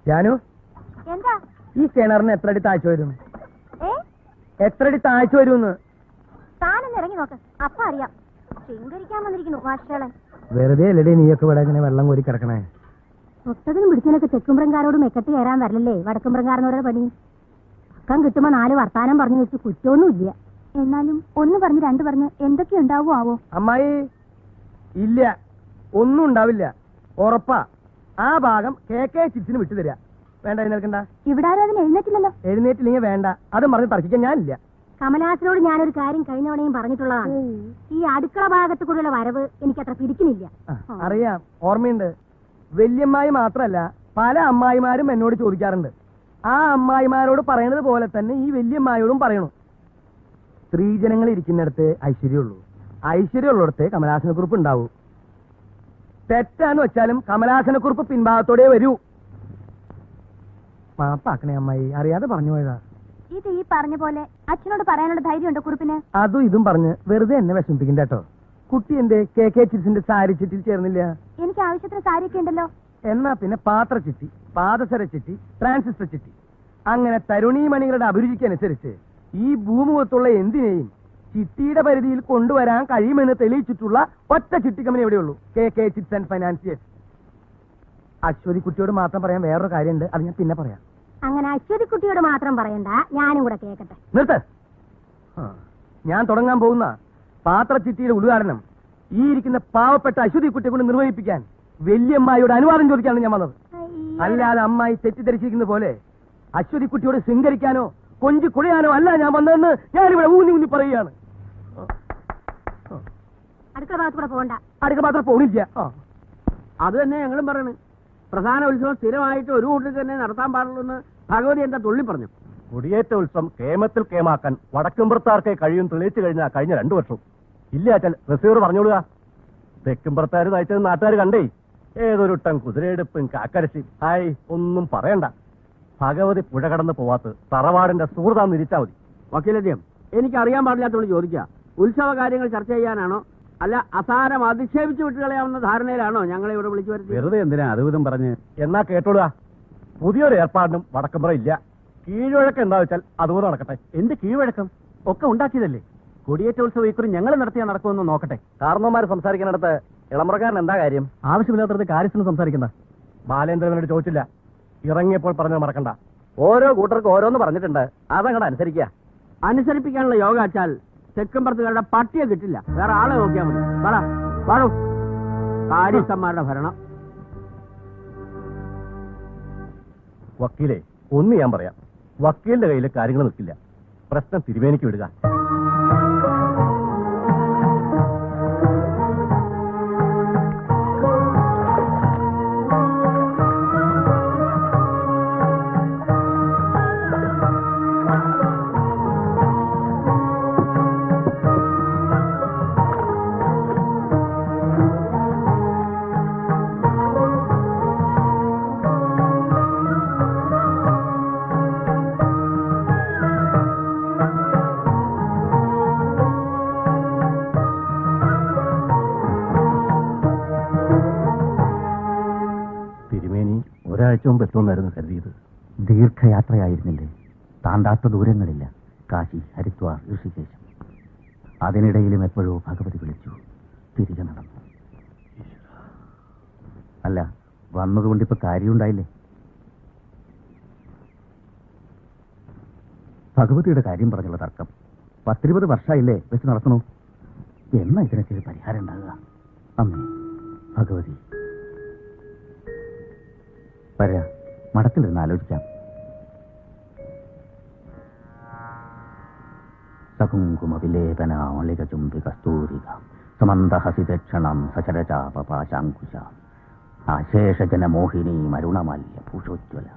ജാനു, എന്താ ഈ കിണറിന് എത്ര അടി താഴ്ച വരും? ഏ എത്ര അടി താഴ്ച വരുമെന്ന് താനൊന്ന് ഇറങ്ങി നോക്ക്, അപ്പൊ അറിയാം. ശൃംഗരിക്കാൻ വന്നിരിക്കുന്നു ഭാഷകളെ. വെറുതെ അല്ലടി നീയൊക്കെ ഇവിടെ ഇങ്ങനെ വെള്ളം കോരി കിടക്കണേ. ഒട്ടതിനും പിടിച്ചതിനൊക്കെ തെക്കുംപ്രങ്കാരോട് മെക്കെട്ട് കയറാൻ വരലല്ലേ വടക്കുംപ്രങ്കാരനോരുടെ പണി. പക്കം കിട്ടുമ്പോ 4 വർത്താനം പറഞ്ഞു വെച്ച് കുറ്റമൊന്നുമില്ല. എന്നാലും ഒന്ന് പറഞ്ഞ് 2 പറഞ്ഞ് എന്തൊക്കെ ഉണ്ടാവോ ആവോ? അമ്മായി, ഇല്ല, ഒന്നും ഉണ്ടാവില്ല, ഉറപ്പാ. ആ ഭാഗം KK ചിപ്സിന് വിട്ടു തരാ. വേണ്ട, എഴുന്നേൽക്കണ്ട. ഇവിടെ ആരും അതിന് എഴുന്നേറ്റില്ലല്ലോ. എഴുന്നേറ്റില്ലെങ്കിൽ വേണ്ട, അതും പറഞ്ഞ് തർക്കിക്കാൻ ഞാനില്ല. കമലാസിനോട് ഞാനൊരു കാര്യം കഴിഞ്ഞവണയും പറഞ്ഞിട്ടുള്ളതാണ്. ഈ അടുക്കള ഭാഗത്ത് കൂടെയുള്ള വരവ് എനിക്കത്ര പിടിക്കുന്നില്ല. അറിയാം, ഓർമ്മയുണ്ട്. വല്യമ്മായി മാത്രല്ല, പല അമ്മായിമാരും എന്നോട് ചോദിക്കാറുണ്ട്. ആ അമ്മായിമാരോട് പറയുന്നത് പോലെ തന്നെ ഈ വല്യമ്മായോടും പറയണു. സ്ത്രീജനങ്ങൾ ഇരിക്കുന്നിടത്ത് ഐശ്വര്യമുള്ളൂ, ഐശ്വര്യമുള്ളിടത്ത് കമലാസനക്കുറിപ്പ് ഉണ്ടാവൂ. തെറ്റാന്ന് വെച്ചാലും കമലാസനക്കുറിപ്പ് പിൻഭാഗത്തോടെ വരൂ. മാപ്പാക്കണേ അമ്മായി, അറിയാതെ പറഞ്ഞു പോയതാ. ഇത് ഈ പറഞ്ഞ പോലെ അച്ഛനോട് പറയാനുള്ള ധൈര്യമുണ്ടോ കുറിപ്പിന്? അതും ഇതും പറഞ്ഞ് വെറുതെ എന്നെ വിഷമിപ്പിക്കണ്ട കേട്ടോ. കുട്ടി എന്റെ KK ചിപ്സിന്റെ സാരി ചിറ്റിൽ ചേർന്നില്ല? എനിക്ക് ആവശ്യത്തിന് സാരിയൊക്കെ ഉണ്ടല്ലോ. എന്നാ പിന്നെ പാത്രച്ചിട്ടി, പാദസര ചിട്ടി, ട്രാൻസിസ്റ്റർ ചിട്ടി, അങ്ങനെ തരുണീമണികളുടെ അഭിരുചിക്കനുസരിച്ച് ഈ ഭൂമുഖത്തുള്ള എന്തിനേയും ചിട്ടിയുടെ പരിധിയിൽ കൊണ്ടുവരാൻ കഴിയുമെന്ന് തെളിയിച്ചിട്ടുള്ള ഒറ്റ ചിട്ടി കമ്പനി എവിടെയുള്ളൂ, KK chits and financiers. Ashwathi കുട്ടിയോട് മാത്രം പറയാൻ വേറൊരു കാര്യമുണ്ട്, അത് ഞാൻ പിന്നെ പറയാം. അങ്ങനെ അശ്വതി കുട്ടിയോട് മാത്രം പറയണ്ട, ഞാനും കൂടെ കേക്കട്ടെ. നിർത്ത്. ഞാൻ തുടങ്ങാൻ പോകുന്ന പാത്രച്ചിട്ടിയുടെ ഉദ്ഘാടനം ഈ ഇരിക്കുന്ന പാവപ്പെട്ട അശ്വതി കുട്ടിയെ കൊണ്ട് നിർവഹിപ്പിക്കാൻ വല്യമ്മായിയുടെ അനുവാദം ചോദിക്കാനാണ് ഞാൻ വന്നത്. അല്ലാതെ അമ്മായി തെറ്റിദ്ധരിച്ചിരിക്കുന്ന പോലെ അശ്വതി കുട്ടിയോട് ശൃംഗരിക്കാനോ കൊഞ്ചു കുളിയാനോ അല്ല ഞാൻ വന്നതെന്ന് ഞാനിവിടെ ഊന്നി ഊന്നി പറയുകയാണ്. അടുക്കള ഭാഗത്ത് കൂടെ പോകണ്ട. അടുക്കള മാത്രം പോണില്ല. അത് തന്നെ ഞങ്ങളും പറയണേ. പ്രധാന ഉത്സവം സ്ഥിരമായിട്ട് ഒരു കൂട്ടിൽ തന്നെ നടത്താൻ പാടുള്ളൂ എന്ന് ഭഗവതി എന്താ തുള്ളി പറഞ്ഞു. കൊടിയേറ്റ ഉത്സവം കേമത്തിൽ കേമാക്കാൻ വടക്കുംപുറത്താർക്കെ കഴിയും തെളിയിച്ചു കഴിഞ്ഞാൽ കഴിഞ്ഞ 2 വർഷം ഇല്ലാച്ചാൽ റിസീവർ പറഞ്ഞോളുക. തെക്കുംപുറത്താർ നയിച്ചത് നാട്ടുകാർ കണ്ടേ. ഏതൊരുട്ടം കുതിരയെടുപ്പും കാക്കരശി. ഹായ്, ഒന്നും പറയണ്ട. ഭഗവതി പുഴ കടന്ന് പോവാത്ത തറവാടിന്റെ സുഹൃതാന്ന് ഇരിച്ചാൽ മതി. വക്കീലദ്യം, എനിക്ക് അറിയാൻ പാടില്ലാത്തോണ്ട് ചോദിക്കുക, ഉത്സവ കാര്യങ്ങൾ ചർച്ച ചെയ്യാനാണോ അല്ല അസാരം അധിക്ഷേപിച്ചു വിട്ടുകളയാവുന്ന ധാരണയിലാണോ ഞങ്ങളെ ഇവിടെ വിളിച്ചു വരുത്തി? വെറുതെ എന്തിനാ അതുവിധം പറഞ്ഞ്? എന്നാ കേട്ടോളുക, പുതിയൊരു ഏർപ്പാടിനും വടക്കുംപുറം ഇല്ല. കീഴ്വഴക്കം എന്താ വെച്ചാൽ അതുപോലെ നടക്കട്ടെ. എന്ത് കീഴ്വഴക്കം? ഒക്കെ ഉണ്ടാക്കിയതല്ലേ. കൊടിയേറ്റ ഉത്സവം ഇക്കുറി ഞങ്ങൾ നടത്തിയാൽ നടക്കുമെന്ന് നോക്കട്ടെ. കാരണവന്മാർ സംസാരിക്കുന്നിടത്ത് ഇളമുറക്കാരൻ എന്താ കാര്യം? ആവശ്യമില്ലാത്തത് കാര്യത്തിന് സംസാരിക്കണ്ട. ബാലേന്ദ്രനോട് ചോദിച്ചില്ല, ഇറങ്ങിയപ്പോൾ പറഞ്ഞത് മറക്കണ്ട. ഓരോ കൂട്ടർക്ക് ഓരോന്ന് പറഞ്ഞിട്ടുണ്ട്, അതങ്ങോട്ട് അനുസരിക്കുക. അനുസരിപ്പിക്കാനുള്ള യോഗ വെച്ചാൽ തെക്കുംപുറത്തുകാരുടെ പട്ടിയെ കിട്ടില്ല. വേറെ ആളെ നോക്കിയാൽ മതി. പാടൂ കാര്യസ്ഥന്മാരുടെ ഭരണം. വക്കീലെ, ഒന്ന് ഞാൻ പറയാം. വക്കീലിന്റെ കയ്യിൽ കാര്യങ്ങൾ നിൽക്കില്ല. പ്രശ്നം തിരുവേനിക്ക് വിടുക. ഒരാഴ്ച മുമ്പ് എത്തുമെന്നായിരുന്നു കരുതിയത്. ദീർഘയാത്രയായിരുന്നില്ലേ? താണ്ടാത്ത ദൂരങ്ങളില്ല. കാശി, ഹരിദ്വാർ, ഋഷികേശം. അതിനിടയിലും എപ്പോഴോ ഭഗവതി വിളിച്ചു. തിരികെ നടന്നു. അല്ല, വന്നതുകൊണ്ടിപ്പോ കാര്യമുണ്ടായില്ലേ? ഭഗവതിയുടെ കാര്യം പറഞ്ഞുള്ള തർക്കം 10-20 വർഷമായില്ലേ വെച്ച് നടത്തണു. എന്നാ ഇതിനൊക്കെ പരിഹാരം ഉണ്ടാകുക? അമ്മേ ഭഗവതി, വരാ, മഠത്തിലിരുന്ന് ആലോചിക്കാം. സകുങ്കുമവിലേപനാളികചുംബികസ്തൂരിക സമന്തഹസിതക്ഷണം സചരചാപപാശാങ്കുശ ആശേഷജനമോഹിനീമരുണമാല്യ ഭൂഷോജ്വല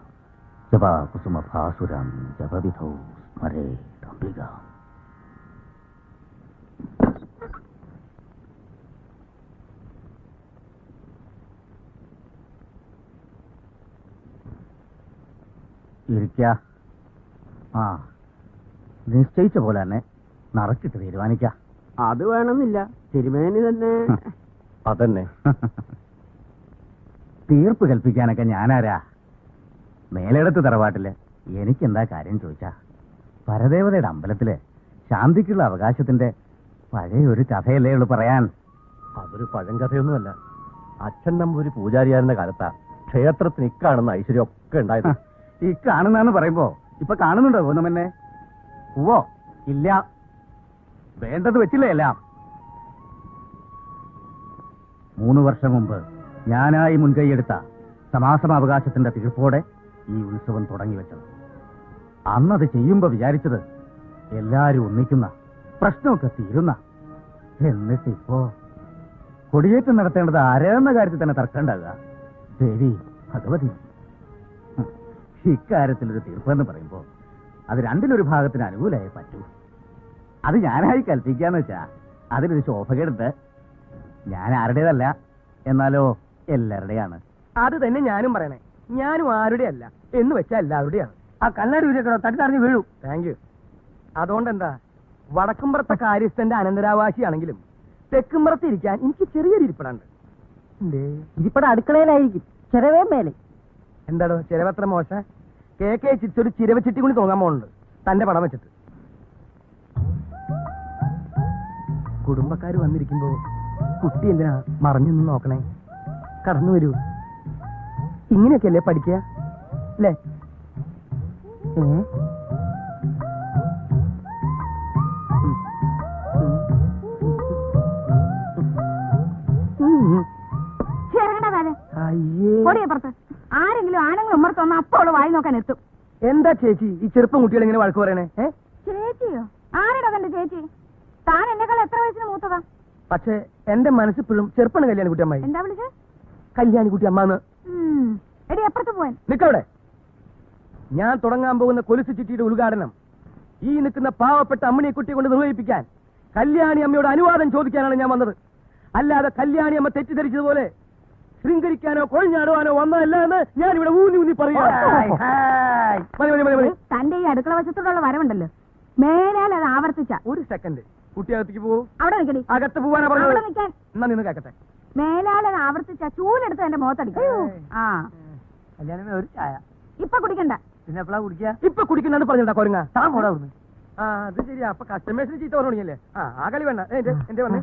ജപാകുസുമഭാസുരം ജപവിധൗ സ്മരേതംബിക. ഇരിക്ക. ആ, നിശ്ചയിച്ച പോലെ തന്നെ നടക്കിട്ട് തീരുമാനിക്ക. അത് വേണമെന്നില്ല, തിരുമേനി തന്നെ. അതന്നെ. തീർപ്പ് കൽപ്പിക്കാനൊക്കെ ഞാനാരാ? മേലെടുത്ത് തറവാട്ടില് എനിക്കെന്താ കാര്യം ചോദിച്ചാ, പരദേവതയുടെ അമ്പലത്തില് ശാന്തിക്കുള്ള അവകാശത്തിന്റെ പഴയ ഒരു കഥയല്ലേ ഉള്ളു പറയാൻ. അതൊരു പഴങ്കഥയൊന്നുമല്ല. അച്ഛൻ നമ്പൂരി പൂജാരിയായിരുന്ന കാലത്താ ക്ഷേത്രത്തിന് ഇക്കാണുന്ന ഐശ്വര്യം ഒക്കെ ഉണ്ടായത്. ഈ കാണുന്നാന്ന് പറയുമ്പോ ഇപ്പൊ കാണുന്നുണ്ടോ ഒന്നുമെന്നെ? പോവോ? ഇല്ല, വേണ്ടത് വെച്ചില്ലേ എല്ലാം. 3 വർഷം മുമ്പ് ഞാനായി മുൻകൈയെടുത്ത സമാസമാവകാശത്തിന്റെ തീർപ്പോടെ ഈ ഉത്സവം തുടങ്ങി വെച്ചത്. അന്നത് ചെയ്യുമ്പോ വിചാരിച്ചത് എല്ലാരും ഒന്നിക്കുന്ന, പ്രശ്നമൊക്കെ തീരുന്ന. എന്നിട്ടിപ്പോ കൊടിയേറ്റം നടത്തേണ്ടത് ആരെന്ന കാര്യത്തിൽ തന്നെ തർക്കമുണ്ടാകുക. ദേവി ഭഗവതി, ഇക്കാര്യത്തിലൊരു തീർപ്പെന്ന് പറയുമ്പോ അത് രണ്ടിലൊരു ഭാഗത്തിന് അനുകൂലമായി പറ്റൂ. അത് ഞാനായി കൽപ്പിക്കാന്ന് വെച്ചാ അതിലൊരു ശോഭകേടുണ്ട്. ഞാൻ ആരുടേതല്ല, എന്നാലോ എല്ലാവരുടെയാണ്. അത് തന്നെ ഞാനും പറയണേ. ഞാനും ആരുടെ അല്ല എന്ന് വെച്ചാൽ എല്ലാവരുടെയാണ്. ആ കണ്ണാടി വീഴക്കടോ, തട്ടി തടഞ്ഞ് വീഴൂ. Thank you. അതുകൊണ്ടെന്താ, വടക്കുംപുറത്തെ കാര്യസ്ഥന്റെ അനന്തരാവാസിയാണെങ്കിലും തെക്കുംപുറത്ത് ഇരിക്കാൻ എനിക്ക് ചെറിയൊരു ഇരിപ്പിടുണ്ട്. ഇരിപ്പട അടുക്കളയിലായിരിക്കും, ചെറവേ മേലെ. എന്താടോ ചിരവത്ര മോശ? കെ ചിറ്റൊരു ചിരവച്ചിട്ടി കൂടി തോന്നാൻ പോകുന്നുണ്ട് തന്റെ പടം വെച്ചിട്ട്. കുടുംബക്കാര് വന്നിരിക്കുമ്പോ കുട്ടി എന്തിനാ മറിഞ്ഞൊന്നും നോക്കണേ? കടന്നു വരൂ. ഇങ്ങനെയൊക്കെയല്ലേ പഠിക്കുക അല്ലേ? ആരെങ്കിലും ആണുങ്ങൾ ഉമ്മർത്ത് വന്ന അപ്പോൾ വായി നോക്കാൻ എത്തും. എന്താ ചേച്ചി ഈ ചെറുപ്പം കുട്ടികൾ ഇങ്ങനെ വഴക്ക് പറയണേ? ചേച്ചിയോ? ആരുടെ തന്റെ ചേച്ചി? താൻ എന്നെക്കാൾ എത്ര വയസ്സിന് മൂത്തതാ? പക്ഷെ എന്റെ മനസ്സിപ്പോഴും ചെറുപ്പാണ് കല്യാണിക്കുട്ടി അമ്മായി. എന്താ വിളിച്ചത്? കല്യാണിക്കുട്ടി അമ്മാന്ന്. എടി എപ്പുറത്ത് പോവാൻ? നിക്കവിടെ. ഞാൻ തുടങ്ങാൻ പോകുന്ന കൊലുസു ചിട്ടിയുടെ ഉദ്ഘാടനം ഈ നിൽക്കുന്ന പാവപ്പെട്ട അമ്മണിക്കുട്ടിയെ കൊണ്ട് നിർവഹിപ്പിക്കാൻ കല്യാണി അമ്മയോട് അനുവാദം ചോദിക്കാനാണ് ഞാൻ വന്നത്. അല്ലാതെ കല്യാണി അമ്മ തെറ്റിദ്ധരിച്ചതുപോലെ ശൃംഗരിക്കാനോ കൊഴിഞ്ഞാടുവാനോ വന്നതല്ല എന്ന് ഞാൻ ഇവിടെ ഊന്നി പറയാം. തന്റെ ഈ അടുക്കള വശത്തോടുള്ള വരവുണ്ടല്ലോ, മേലാൽ അത് ആവർത്തിച്ച. ഒരു സെക്കൻഡ്, കുട്ടി അകത്തേക്ക് പോവൂ. അവിടെ നിൽക്കടി. അകത്ത് പോവാനാ പറഞ്ഞത്. നിൽക്കാൻ. എന്നാ നിന്ന് കേക്കട്ടെ. മേലാൽ അത് ആവർത്തിച്ച ചൂലെടുത്ത് എന്റെ മുഖത്തടിക്കും. ആ കല്യാണമേ ഒരു ചായ. ഇപ്പൊ കുടിക്കണ്ട. പിന്നെ എപ്പോഴാ കുടിക്കുക? ഇപ്പൊ കുടിക്കുന്നാണ് പറഞ്ഞിട്ടാ കൊരങ്ങ. താൻ പോടാ അവിടുന്ന്. ആ അത് ശരിയാ. അപ്പൊ കസ്റ്റമേഴ്സിന് ചീത്ത പറഞ്ഞു തുടങ്ങിയല്ലേ? ആ കളി വേണ്ട. എന്റെ വന്നേ.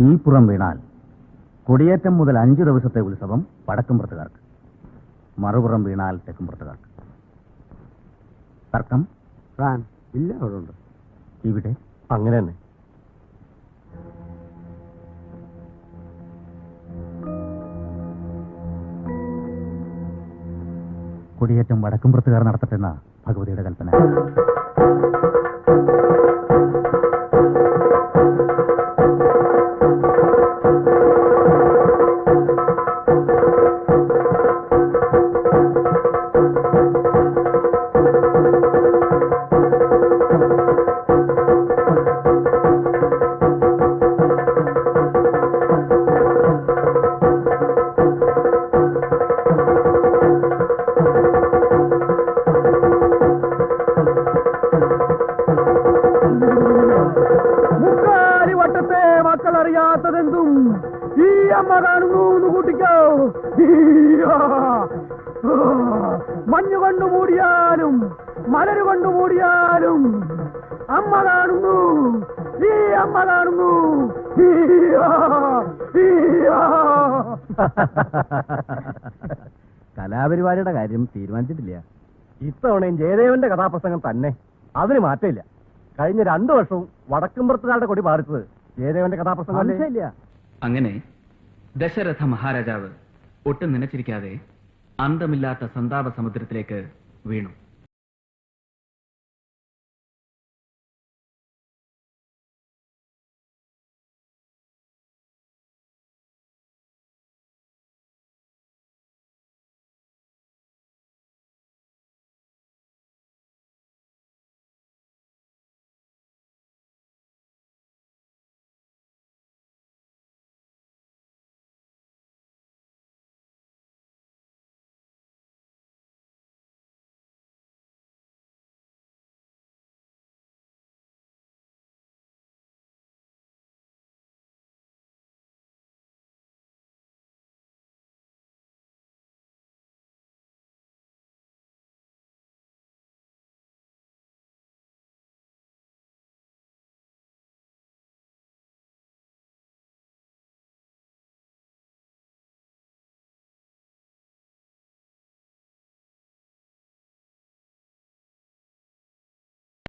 ഈ പുറം വീണാൽ കൊടിയേറ്റം മുതൽ 5 ദിവസത്തെ ഉത്സവം വടക്കുംപുറത്തുകാർക്ക്, മറുപുറം വീണാൽ തെക്കുംപുറത്തുകാർക്ക്. തർക്കം ഇല്ല, അവിടെ ഉണ്ട്. ഇവിടെ അങ്ങനെ തന്നെ. കൊടിയേറ്റം വടക്കുംപുറത്തുകാർ നടത്തട്ടെന്ന ഭഗവതിയുടെ കൽപ്പന. അറിയാത്തതെന്തും ഈ അമ്മ കാണുന്നു എന്ന് കൂട്ടിക്കോ. മഞ്ഞു കൊണ്ടു മൂടിയാലും മലര് കൊണ്ടു മൂടിയാലും അമ്മ കാണുന്നു, ഈ അമ്മ കാണുന്നു. കലാപരിപാടിയുടെ കാര്യം തീരുമാനിച്ചിട്ടില്ല. ഇത്തവണയും ജയദേവന്റെ കഥാപ്രസംഗം തന്നെ, അതിന് മാറ്റമില്ല. കഴിഞ്ഞ 2 വർഷവും വടക്കുംപുറത്തുകാരുടെ കൊടി പാറിച്ചത് ജയദേവന്റെ കഥാപ്രസംഗം. അങ്ങനെ ദശരഥ മഹാരാജാവ് ഒട്ടും നനച്ചിരിക്കാതെ അന്തമില്ലാത്ത സന്താപ സമുദ്രത്തിലേക്ക് വീണു.